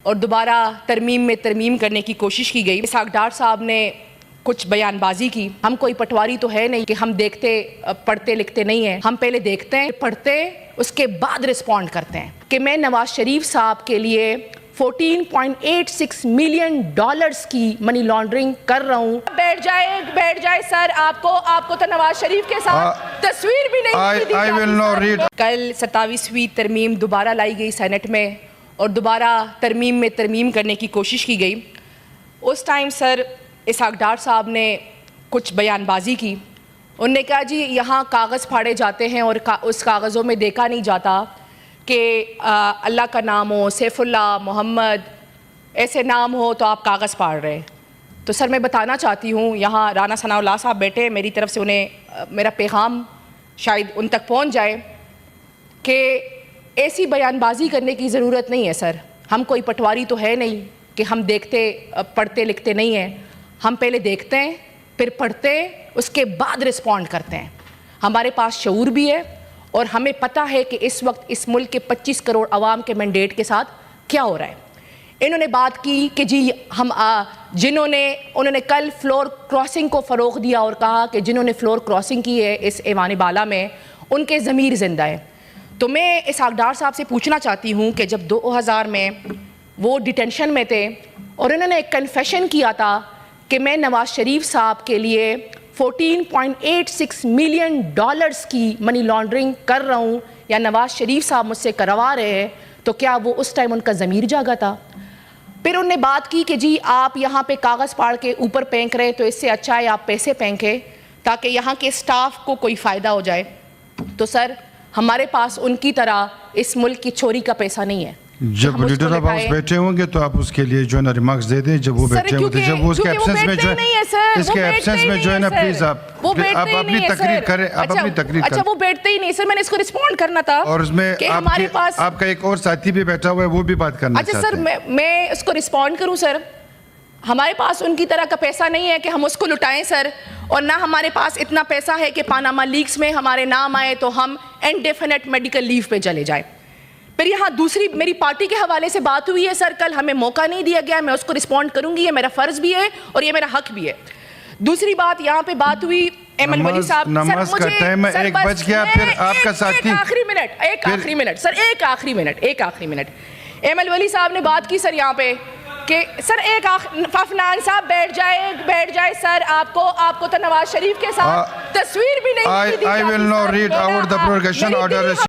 اور دوبارہ ترمیم میں ترمیم کرنے کی کوشش کی گئی۔ اسحاق ڈار صاحب نے کچھ بیان بازی کی۔ ہم کوئی پٹواری تو ہے نہیں کہ ہم دیکھتے پڑھتے لکھتے نہیں ہیں، ہم پہلے دیکھتے ہیں، پڑھتے اس کے بعد رسپونڈ کرتے ہیں کہ میں نواز شریف صاحب کے لیے 14.86 ملین ڈالرز کی منی لانڈرنگ کر رہا ہوں۔ بیٹھ جائے سر، آپ کو تو نواز شریف کے ساتھ تصویر بھی نہیں۔ کل 27ویں ترمیم دوبارہ لائی گئی سینٹ میں اور دوبارہ ترمیم میں ترمیم کرنے کی کوشش کی گئی۔ اس ٹائم سر اسحاق ڈار صاحب نے کچھ بیان بازی کی۔ انہوں نے کہا جی یہاں کاغذ پھاڑے جاتے ہیں اور اس کاغذوں میں دیکھا نہیں جاتا کہ اللہ کا نام ہو، سیف اللہ، محمد ایسے نام ہو تو آپ کاغذ پھاڑ رہے۔ تو سر میں بتانا چاہتی ہوں، یہاں رانا ثناء اللہ صاحب بیٹھے ہیں، میری طرف سے انہیں میرا پیغام شاید ان تک پہنچ جائے کہ ایسی بیان بازی کرنے کی ضرورت نہیں ہے سر۔ ہم کوئی پٹواری تو ہے نہیں کہ ہم دیکھتے پڑھتے لکھتے نہیں ہیں، ہم پہلے دیکھتے ہیں، پھر پڑھتے اس کے بعد رسپونڈ کرتے ہیں۔ ہمارے پاس شعور بھی ہے اور ہمیں پتہ ہے کہ اس وقت اس ملک کے 25 کروڑ عوام کے مینڈیٹ کے ساتھ کیا ہو رہا ہے۔ انہوں نے بات کی کہ جی انہوں نے کل فلور کراسنگ کو فروغ دیا اور کہا کہ جنہوں نے فلور کراسنگ کی ہے اس ایوان بالا میں ان کے ضمیر زندہ ہے۔ تو میں اسحاق ڈار صاحب سے پوچھنا چاہتی ہوں کہ جب 2000 میں وہ ڈیٹینشن میں تھے اور انہوں نے ایک کنفیشن کیا تھا کہ میں نواز شریف صاحب کے لیے 14.86 ملین ڈالرز کی منی لانڈرنگ کر رہا ہوں یا نواز شریف صاحب مجھ سے کروا رہے ہیں، تو کیا وہ اس ٹائم ان کا ضمیر جاگا تھا؟ پھر انہوں نے بات کی کہ جی آپ یہاں پہ کاغذ پاڑ کے اوپر پھینک رہے تو اس سے اچھا ہے آپ پیسے پھینکیں تاکہ یہاں کے اسٹاف کو کوئی فائدہ ہو جائے۔ تو سر ہمارے پاس ان کی طرح اس ملک کی چوری کا پیسہ نہیں ہے۔ جب لیڈر آف ہاؤس بیٹھے ہوں گے تو آپ اس کے لیے جو ہے نا ریمارکس دے دیں جب وہ بیٹھے ہوتے ہیں، جب وہ اس کے ایبسنس میں جو ہے اس کے ایبسنس میں جو ہے نا پلیز آپ اپنی تقریر کریں، آپ اپنی تقریر کریں۔ اچھا وہ بیٹھتے ہی نہیں سر، میں نے اس کو رسپونڈ کرنا تھا اور اس میں آپ کا ایک اور ساتھی بھی بیٹھا ہوا ہے، وہ بھی بات کرنا چاہتے ہیں۔ اچھا سر میں اس کو رسپونڈ کروں سر؟ ہمارے پاس ان کی طرح کا پیسہ نہیں ہے کہ ہم اس کو لٹائیں سر، اور نہ ہمارے پاس اتنا پیسہ ہے کہ پاناما لیکس میں ہمارے نام آئے تو ہم انڈیفینٹ میڈیکل لیو پہ چلے جائیں۔ پھر یہاں دوسری میری پارٹی کے حوالے سے بات ہوئی ہے سر، کل ہمیں موقع نہیں دیا گیا، میں اس کو رسپونڈ کروں گی، یہ میرا فرض بھی ہے اور یہ میرا حق بھی ہے۔ دوسری بات یہاں پہ بات ہوئی ایمن ولی صاحب، نماز کا ٹائم ہے، 1 بج گیا، پھر آپ کا ساتھی ایک آخری منٹ ایمن ولی صاحب نے بات کی سر یہاں پہ کہ سر ففنان صاحب بیٹھ جائے سر، آپ کو تو نواز شریف کے ساتھ تصویر بھی نہیں۔ I will now read out the prorogation order.